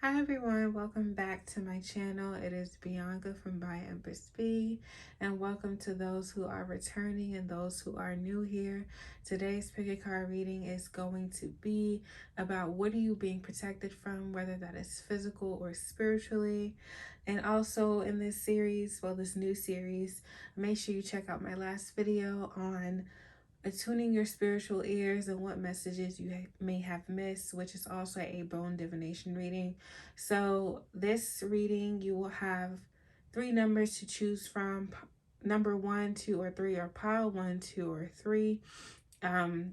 Hi everyone, welcome back to my channel. It is Bianca from By Empress B, and welcome to those who are returning and those who are new here. Today's pick a card reading is going to be about what are you being protected from, whether that is physical or spiritually. And also in this series, this new series, make sure you check out my last video on attuning your spiritual ears and what messages you may have missed, which is also a bone divination reading. So this reading, you will have 3 numbers to choose from: number 1, 2, or 3, or pile 1, 2, or 3.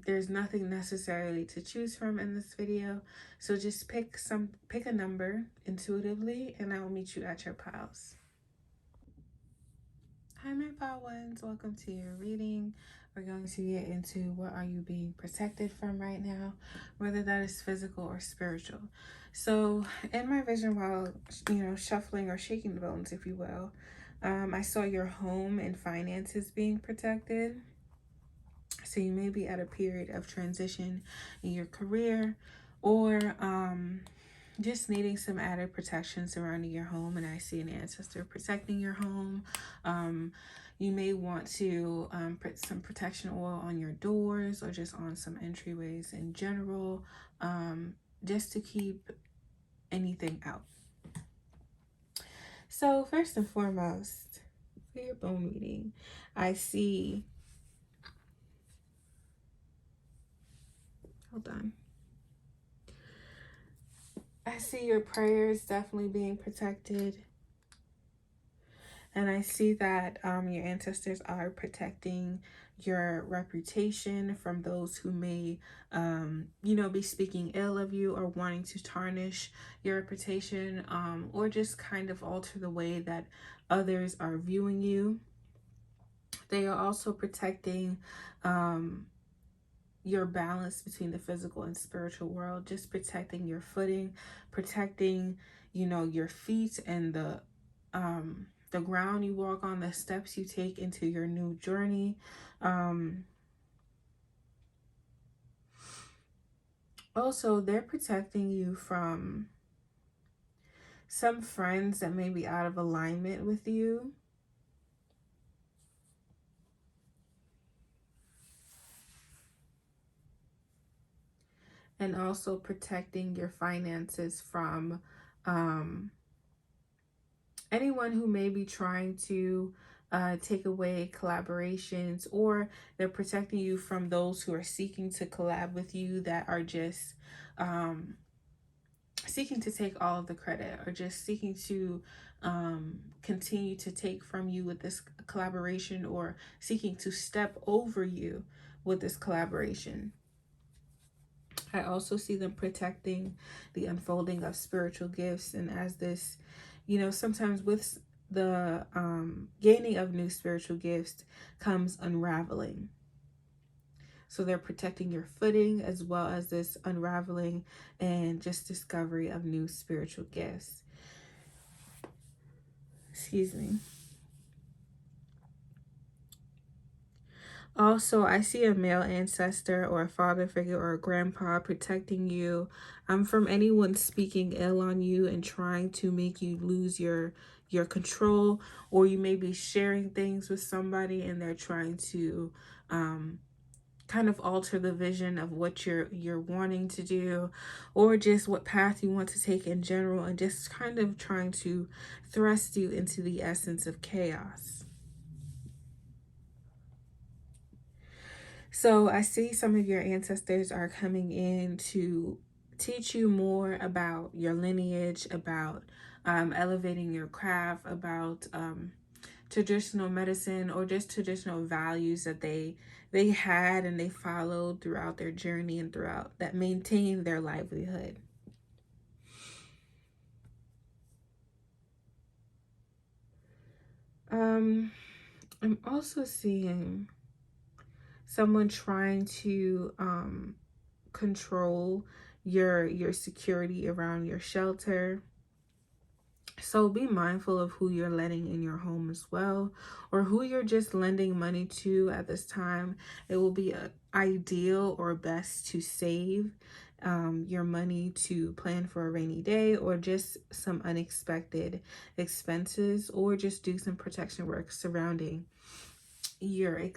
There's nothing necessarily to choose from in this video, so just pick a number intuitively, and I will meet you at your piles. Hi my pile ones, welcome to your reading. We're going to get into what are you being protected from right now, whether that is physical or spiritual. So in my vision, while shuffling or shaking the bones, if you will, I saw your home and finances being protected. So you may be at a period of transition in your career, or just needing some added protection surrounding your home. And I see an ancestor protecting your home. You may want to put some protection oil on your doors or just on some entryways in general, just to keep anything out. So first and foremost, for your bone reading, I see, hold on. I see your prayers definitely being protected. And I see that your ancestors are protecting your reputation from those who may, be speaking ill of you or wanting to tarnish your reputation, or just kind of alter the way that others are viewing you. They are also protecting your balance between the physical and spiritual world, just protecting your footing, protecting, your feet and the ground you walk on, the steps you take into your new journey. Also, they're protecting you from some friends that may be out of alignment with you. And also protecting your finances from anyone who may be trying to take away collaborations, or they're protecting you from those who are seeking to collab with you that are just seeking to take all of the credit, or just seeking to continue to take from you with this collaboration, or seeking to step over you with this collaboration. I also see them protecting the unfolding of spiritual gifts. And as this, sometimes with the gaining of new spiritual gifts comes unraveling. So they're protecting your footing as well as this unraveling and just discovery of new spiritual gifts. Excuse me. Also, I see a male ancestor or a father figure or a grandpa protecting you from anyone speaking ill on you and trying to make you lose your control, or you may be sharing things with somebody and they're trying to kind of alter the vision of what you're wanting to do, or just what path you want to take in general, and just kind of trying to thrust you into the essence of chaos. So I see some of your ancestors are coming in to teach you more about your lineage, about elevating your craft, about traditional medicine, or just traditional values that they had and they followed throughout their journey and throughout that maintain their livelihood. I'm also seeing someone trying to control your security around your shelter. So be mindful of who you're letting in your home as well, or who you're just lending money to at this time. It will be ideal or best to save your money to plan for a rainy day or just some unexpected expenses, or just do some protection work surrounding your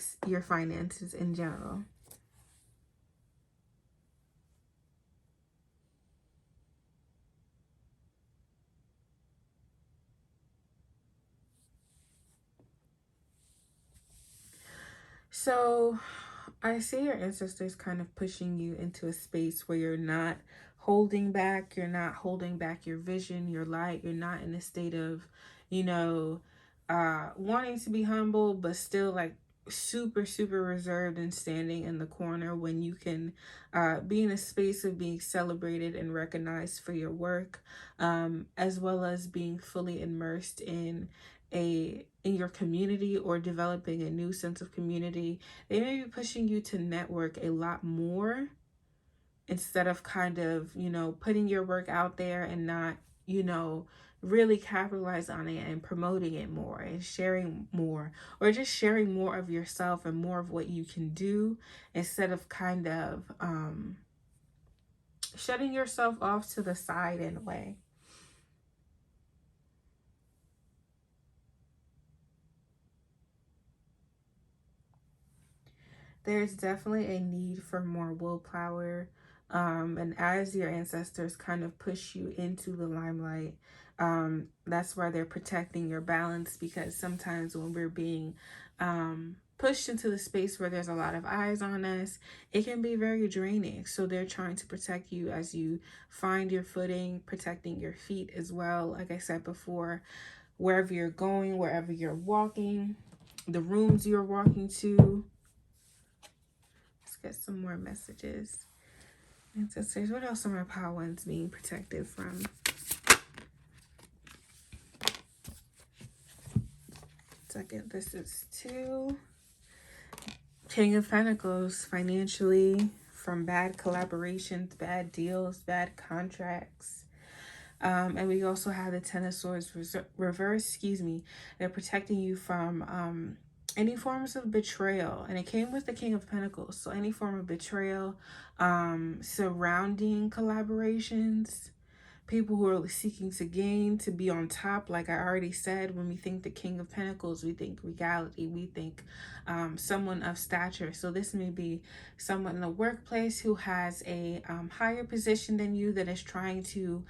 finances in general. So I see your ancestors kind of pushing you into a space where you're not holding back your vision, your light, you're not in a state of, you know, wanting to be humble, but still like super, super reserved and standing in the corner, when you can be in a space of being celebrated and recognized for your work, as well as being fully immersed in your community or developing a new sense of community. They may be pushing you to network a lot more, instead of kind of, putting your work out there and not, really capitalize on it and promoting it more and sharing more, or just sharing more of yourself and more of what you can do, instead of kind of shutting yourself off to the side in a way. There's definitely a need for more willpower. And as your ancestors kind of push you into the limelight, that's why they're protecting your balance, because sometimes when we're being pushed into the space where there's a lot of eyes on us, it can be very draining. So they're trying to protect you as you find your footing, protecting your feet as well. Like I said before, wherever you're going, wherever you're walking, the rooms you're walking to. Let's get some more messages. Ancestors, what else are my power ones being protected from? Second, this is 2. King of Pentacles, financially, from bad collaborations, bad deals, bad contracts. And we also have the Ten of Swords reverse, They're protecting you from any forms of betrayal. And it came with the King of Pentacles. So any form of betrayal surrounding collaborations, people who are seeking to gain, to be on top. Like I already said, when we think the King of Pentacles, we think regality, we think someone of stature. So this may be someone in the workplace who has a higher position than you, that is trying to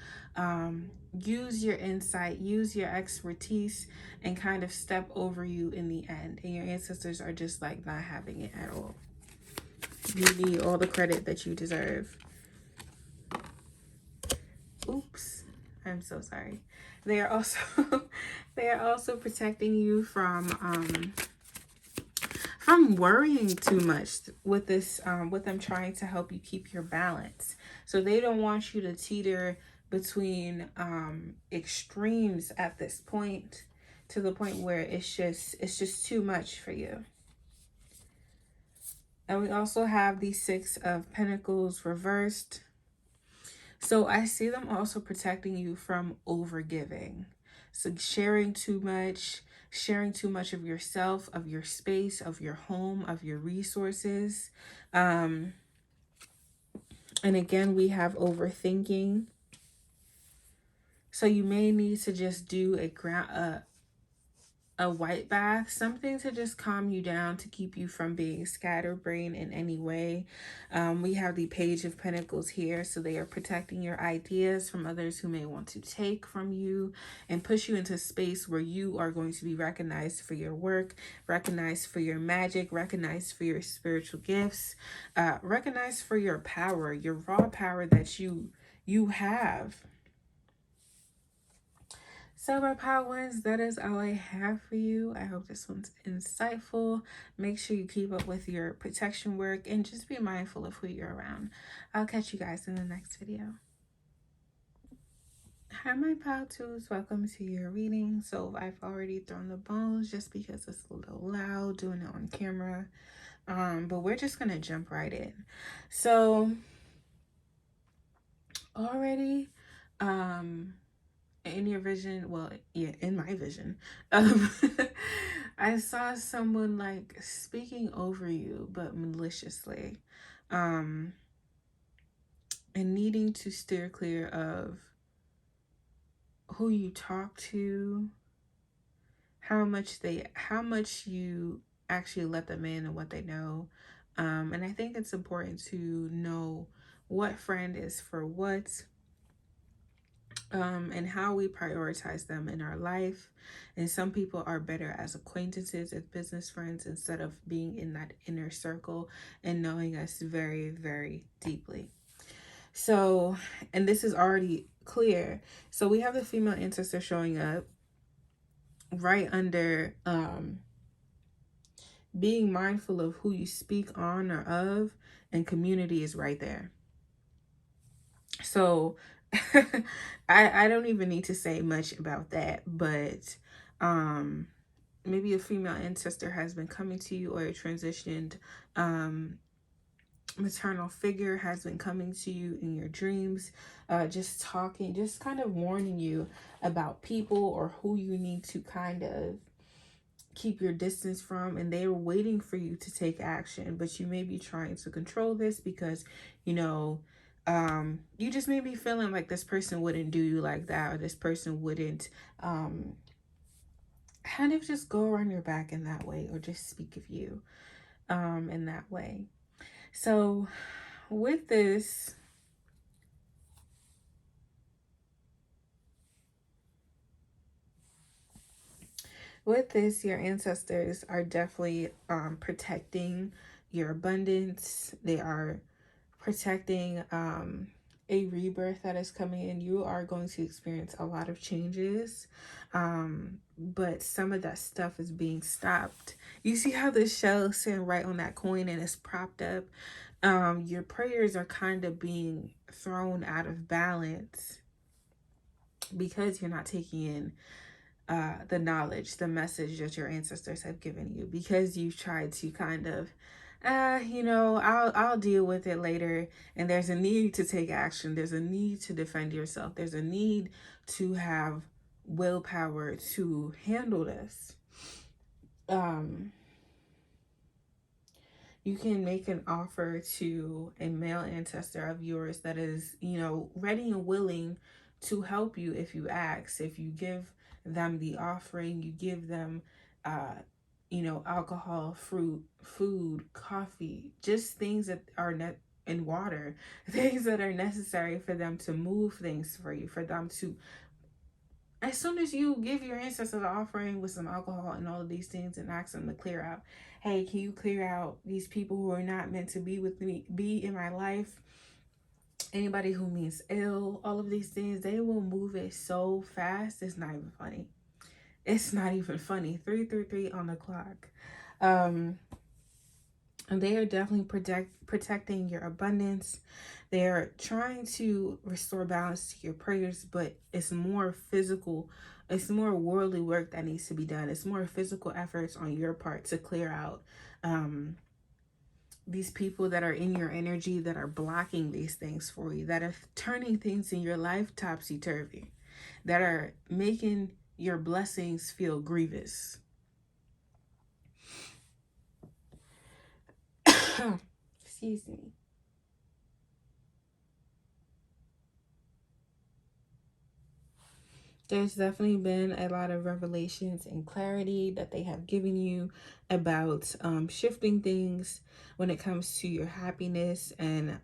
use your insight, use your expertise, and kind of step over you in the end. And your ancestors are just like not having it at all. You need all the credit that you deserve. Oops, I'm so sorry. They are also they are also protecting you from worrying too much with this, with them trying to help you keep your balance. So they don't want you to teeter between extremes at this point, to the point where it's just too much for you. And we also have the Six of Pentacles reversed. So I see them also protecting you from overgiving. So sharing too much of yourself, of your space, of your home, of your resources. And again, we have overthinking. So you may need to just do a white bath, something to just calm you down, to keep you from being scatterbrained in any way. We have the Page of Pentacles here, so they are protecting your ideas from others who may want to take from you and push you into a space where you are going to be recognized for your work, recognized for your magic, recognized for your spiritual gifts, recognized for your power, your raw power that you have. So my power ones, that is all I have for you. I hope this one's insightful. Make sure you keep up with your protection work and just be mindful of who you're around. I'll catch you guys in the next video. Hi my power twos, welcome to your reading. So I've already thrown the bones just because it's a little loud doing it on camera. But we're just gonna jump right in. So already in your vision, well, yeah, in my vision, I saw someone like speaking over you, but maliciously. And and needing to steer clear of who you talk to, how much you actually let them in and what they know. And I think it's important to know what friend is for what, and how we prioritize them in our life. And some people are better as acquaintances, as business friends, instead of being in that inner circle and knowing us very, very deeply. So, and this is already clear. So we have the female ancestor showing up right under being mindful of who you speak on or of, and community is right there. So I don't even need to say much about that, but maybe a female ancestor has been coming to you, or a transitioned um maternal figure has been coming to you in your dreams, just talking, just kind of warning you about people or who you need to kind of keep your distance from, and they're waiting for you to take action, but you may be trying to control this because you know you just may be feeling like this person wouldn't do you like that, or this person wouldn't kind of just go around your back in that way, or just speak of you in that way. So with this, your ancestors are definitely protecting your abundance. They are protecting a rebirth that is coming in. You are going to experience a lot of changes, but some of that stuff is being stopped. You see how the shell is sitting right on that coin and it's propped up? Your prayers are kind of being thrown out of balance because you're not taking in the knowledge, the message that your ancestors have given you, because you've tried to kind of, I'll deal with it later. And there's a need to take action. There's a need to defend yourself. There's a need to have willpower to handle this. You can make an offer to a male ancestor of yours that is, ready and willing to help you if you ask. If you give them the offering, you give them, alcohol, fruit, food, coffee, just things that are and water, things that are necessary for them to move things for you, for them to, as soon as you give your ancestors an offering with some alcohol and all of these things and ask them to clear out, hey, can you clear out these people who are not meant to be with me, be in my life? Anybody who means ill, all of these things, they will move it so fast. It's not even funny. It's not even funny. 333 on the clock. And they are definitely protecting your abundance. They're trying to restore balance to your prayers, but it's more physical. It's more worldly work that needs to be done. It's more physical efforts on your part to clear out these people that are in your energy, that are blocking these things for you, that are turning things in your life topsy-turvy, that are making your blessings feel grievous. Excuse me. There's definitely been a lot of revelations and clarity that they have given you about shifting things when it comes to your happiness, and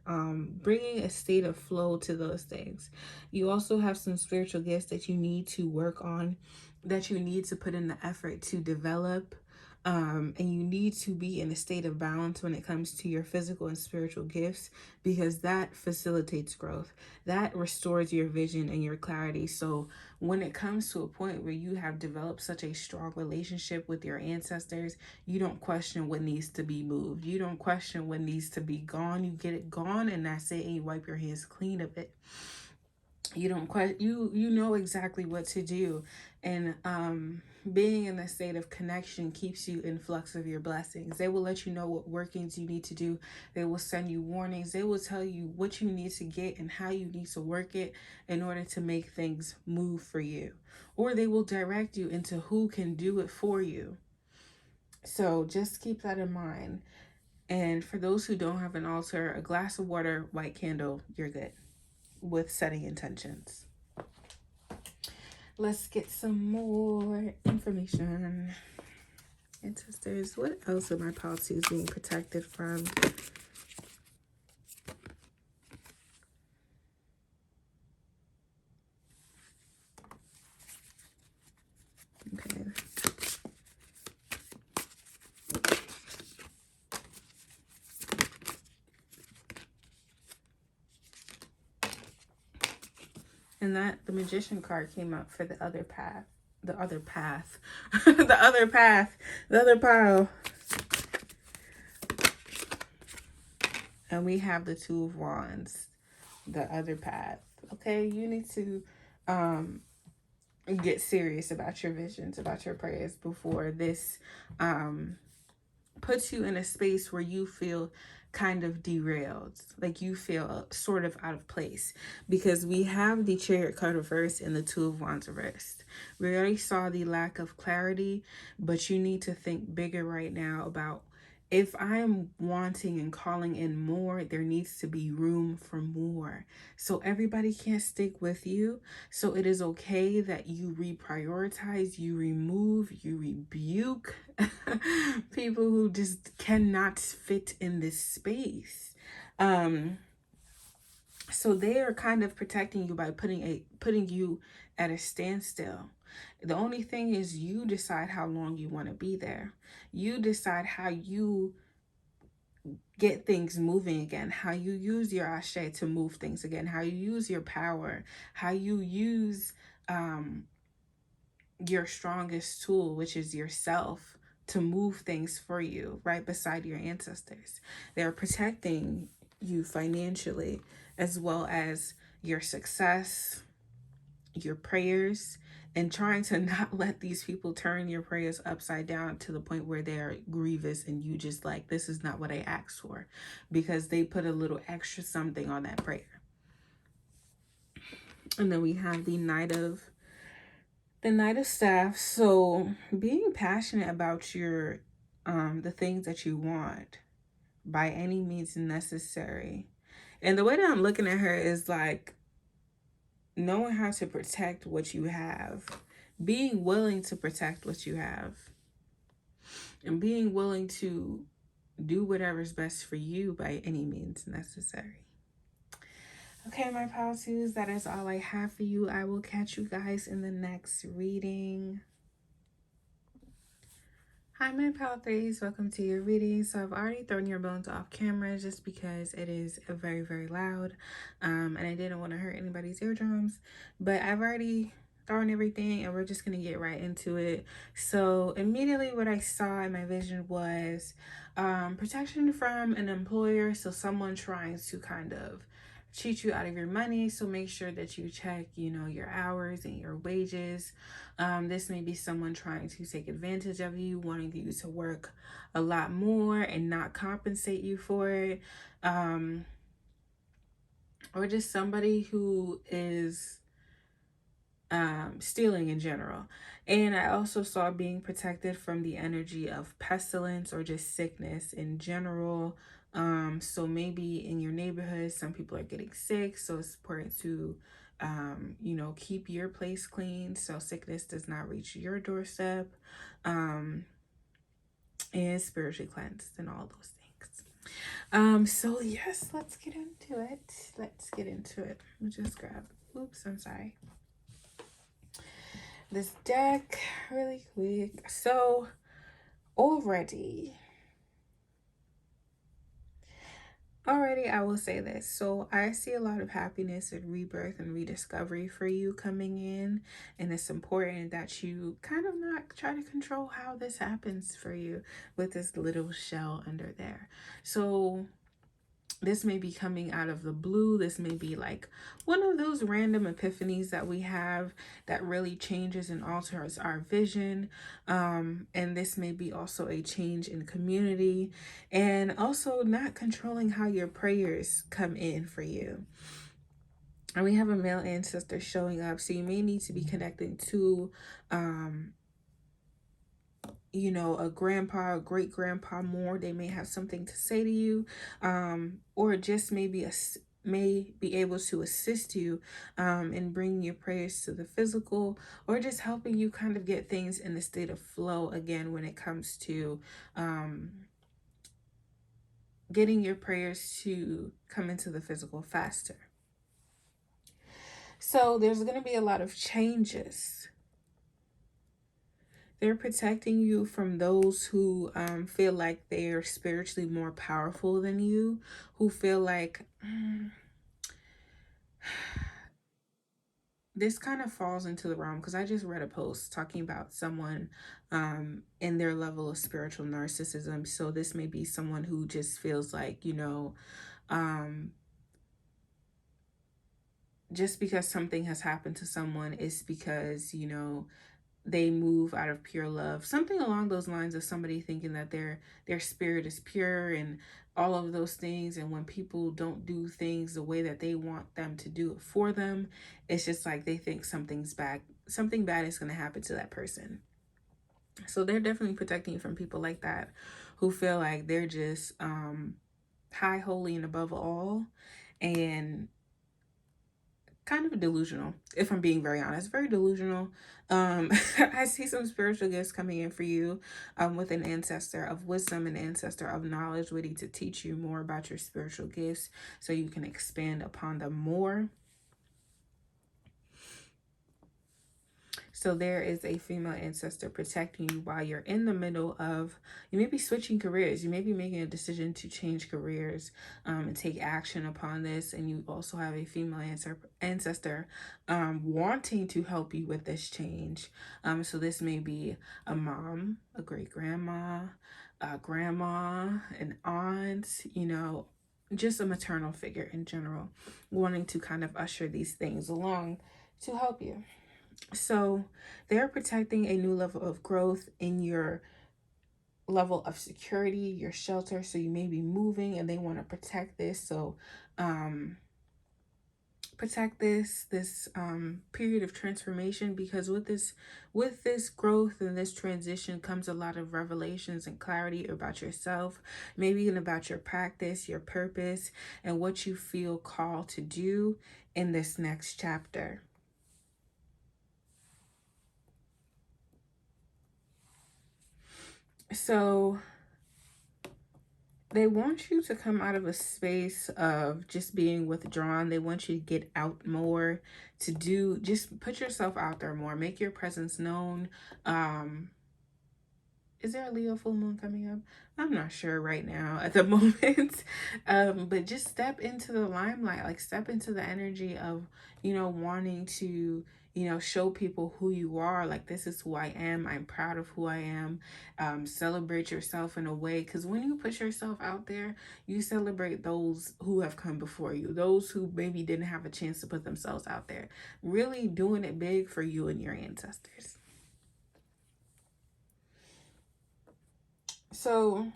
bringing a state of flow to those things. You also have some spiritual gifts that you need to work on, that you need to put in the effort to develop. And you need to be in a state of balance when it comes to your physical and spiritual gifts, because that facilitates growth. That restores your vision and your clarity. So when it comes to a point where you have developed such a strong relationship with your ancestors, you don't question what needs to be moved. You don't question what needs to be gone. You get it gone, and that's it, and you wipe your hands clean of it. You don't question, you know exactly what to do. And being in a state of connection keeps you in flux of your blessings. They will let you know what workings you need to do. They will send you warnings. They will tell you what you need to get and how you need to work it in order to make things move for you. Or they will direct you into who can do it for you. So just keep that in mind. And for those who don't have an altar, a glass of water, white candle, you're good. with setting intentions. Let's get some more information. Ancestors, what else are my policies being protected from? Okay. And that the Magician card came up for the other path. The other path. The other path. The other pile. And we have the Two of Wands. The other path. Okay, you need to get serious about your visions, about your prayers before this puts you in a space where you feel kind of derailed, like you feel sort of out of place, because we have the Chariot card reversed and the Two of Wands reversed. We already saw the lack of clarity, but you need to think bigger right now about, if I'm wanting and calling in more, there needs to be room for more. So everybody can't stick with you. So it is okay that you reprioritize, you remove, you rebuke people who just cannot fit in this space. So they are kind of protecting you by putting you at a standstill. The only thing is, you decide how long you want to be there. You decide how you get things moving again, how you use your ashe to move things again, how you use your power, how you use your strongest tool, which is yourself, to move things for you right beside your ancestors. They're protecting you financially, as well as your success, your prayers, and trying to not let these people turn your prayers upside down to the point where they're grievous and you just like, this is not what I asked for, because they put a little extra something on that prayer. And then we have the Knight of Staff. So being passionate about your the things that you want by any means necessary. And the way that I'm looking at her is like knowing how to protect what you have, being willing to protect what you have, and being willing to do whatever's best for you by any means necessary. Okay, my pal twos, that is all I have for you. I will catch you guys in the next reading. Hi, my pal threes. Welcome to your reading. So I've already thrown your bones off camera just because it is very, very loud. And I didn't want to hurt anybody's eardrums. But I've already thrown everything and we're just going to get right into it. So immediately what I saw in my vision was protection from an employer. So someone trying to kind of cheat you out of your money. So make sure that you check, your hours and your wages. This may be someone trying to take advantage of you, wanting you to work a lot more and not compensate you for it. Or just somebody who is stealing in general. And I also saw being protected from the energy of pestilence or just sickness in general. So maybe in your neighborhood, some people are getting sick. So it's important to, keep your place clean so sickness does not reach your doorstep. And spiritually cleansed and all those things. So yes, let's get into it. Let me just grab, oops, I'm sorry, this deck really quick. So already I will say this. So I see a lot of happiness and rebirth and rediscovery for you coming in, and it's important that you kind of not try to control how this happens for you with this little shell under there. So this may be coming out of the blue. This may be like one of those random epiphanies that we have that really changes and alters our vision. And this may be also a change in community, and also not controlling how your prayers come in for you. And we have a male ancestor showing up. So you may need to be connecting to a grandpa, a great grandpa more. They may have something to say to you, or just maybe may be able to assist you in bringing your prayers to the physical, or just helping you kind of get things in the state of flow again when it comes to getting your prayers to come into the physical faster. So there's going to be a lot of changes. They're protecting you from those who feel like they're spiritually more powerful than you, who feel like this kind of falls into the realm, because I just read a post talking about someone in their level of spiritual narcissism. So this may be someone who just feels like, just because something has happened to someone is because, they move out of pure love, something along those lines, of somebody thinking that their spirit is pure and all of those things. And when people don't do things the way that they want them to do it for them, it's just like they think something bad is going to happen to that person. So they're definitely protecting you from people like that, who feel like they're just high, holy, and above all, and kind of delusional, if I'm being very honest. Very delusional. I see some spiritual gifts coming in for you, with an ancestor of wisdom, an ancestor of knowledge, ready to teach you more about your spiritual gifts so you can expand upon them more. So there is a female ancestor protecting you while you're in the middle of, you may be switching careers. You may be making a decision to change careers and take action upon this. And you also have a female ancestor wanting to help you with this change. So this may be a mom, a great grandma, a grandma, an aunt, just a maternal figure in general, wanting to kind of usher these things along to help you. So they're protecting a new level of growth in your level of security, your shelter. So you may be moving and they want to protect this. So protect this period of transformation, because with this growth and this transition comes a lot of revelations and clarity about yourself, maybe even about your practice, your purpose, and what you feel called to do in this next chapter. So they want you to come out of a space of just being withdrawn. They want you to get out more, just put yourself out there more, make your presence known. Is there a Leo full moon coming up? I'm not sure right now at the moment. But just step into the limelight, like step into the energy of, wanting to, show people who you are. Like, this is who I am. I'm proud of who I am. Celebrate yourself in a way. Because when you put yourself out there, you celebrate those who have come before you, those who maybe didn't have a chance to put themselves out there. Really doing it big for you and your ancestors. So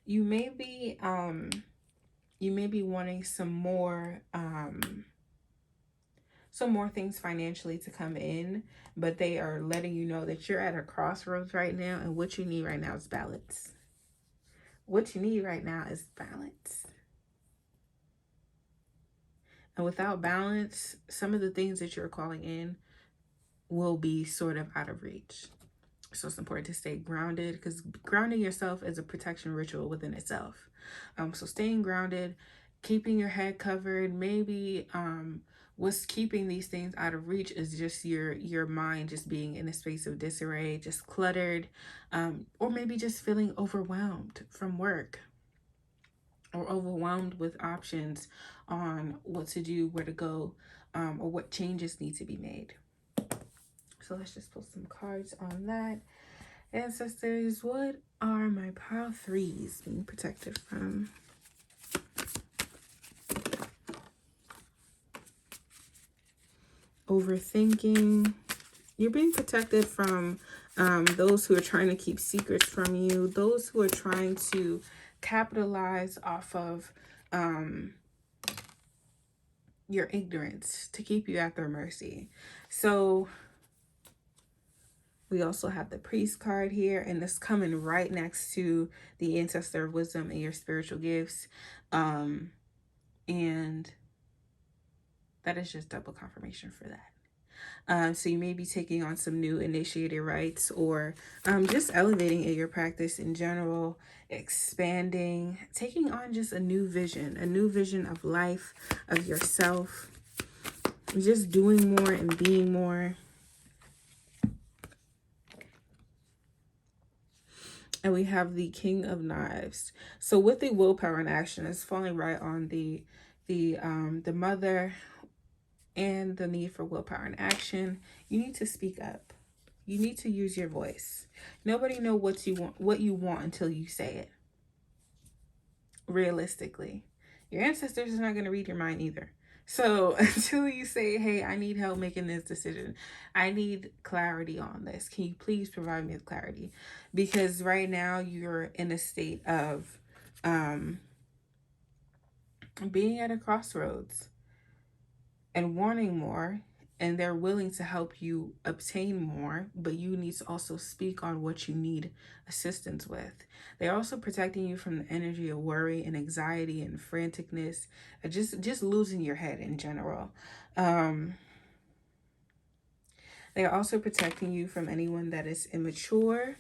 you may be wanting some more things financially to come in, but they are letting you know that you're at a crossroads right now, and what you need right now is balance. What you need right now is balance. And without balance, some of the things that you're calling in will be sort of out of reach. So it's important to stay grounded, because grounding yourself is a protection ritual within itself. So staying grounded, keeping your head covered, maybe what's keeping these things out of reach is just your mind just being in a space of disarray, just cluttered, or maybe just feeling overwhelmed from work, or overwhelmed with options on what to do, where to go, or what changes need to be made. So let's just pull some cards on that. Ancestors, what are my pile threes being protected from? Overthinking. You're being protected from those who are trying to keep secrets from you, those who are trying to capitalize off of your ignorance to keep you at their mercy. So We also have the priest card here, and it's coming right next to the ancestor of wisdom and your spiritual gifts. And that is just double confirmation for that. So you may be taking on some new initiated rites, or just elevating in your practice in general, expanding, taking on just a new vision of life, of yourself, just doing more and being more. And we have the King of Knives. So with the willpower and action, it's falling right on the mother and the need for willpower and action. You need to speak up. You need to use your voice. Nobody know what you want until you say it. Realistically, your ancestors are not going to read your mind either. So until you say, hey, I need help making this decision, I need clarity on this, can you please provide me with clarity? Because right now you're in a state of being at a crossroads and wanting more, and they're willing to help you obtain more, but you need to also speak on what you need assistance with. They're also protecting you from the energy of worry and anxiety and franticness, and just losing your head in general. They are also protecting you from anyone that is immature,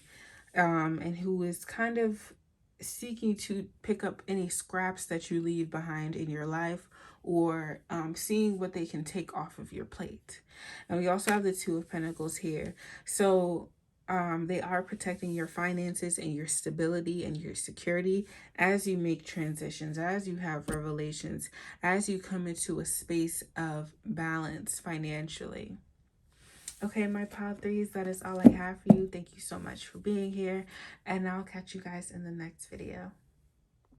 and who is kind of seeking to pick up any scraps that you leave behind in your life, or seeing what they can take off of your plate. And we also have the Two of Pentacles here. So they are protecting your finances and your stability and your security as you make transitions, as you have revelations, as you come into a space of balance financially. Okay, my pile threes, that is all I have for you. Thank you so much for being here, and I'll catch you guys in the next video.